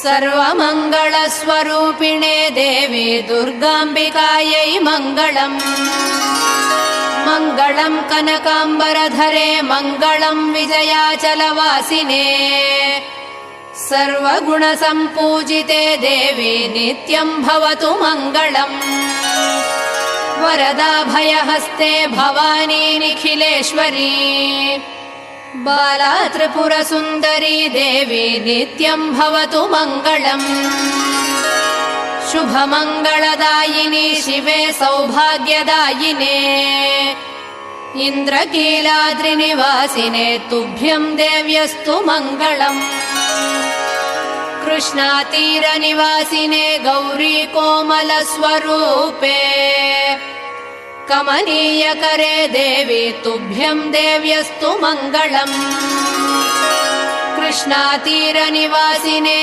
सर्वमङ्गलस्वरूपिणे देवी दुर्गाम्बिकायै मङ्गलम्। मङ्गलम् कनकाम्बरधरे मङ्गलम् विजयाचलवासिने सर्वगुणसम्पूजिते देवी नित्यम् भवतु मङ्गलम्। वरदाभयहस्ते भवानी निखिलेश्वरी बाला त्रिपुरसुन्दरी देवी नित्यम् भवतु मङ्गलम्। शुभमङ्गलदायिनी शिवे सौभाग्यदायिने इन्द्रकीलाद्रिनिवासिने तुभ्यम् देव्यस्तु मङ्गलम्। कृष्णातीरनिवासिने गौरी कोमलस्वरूपे कमनीयकरे देवी तुभ्यम् देव्यस्तु मङ्गलम्। कृष्णातीरनिवासिने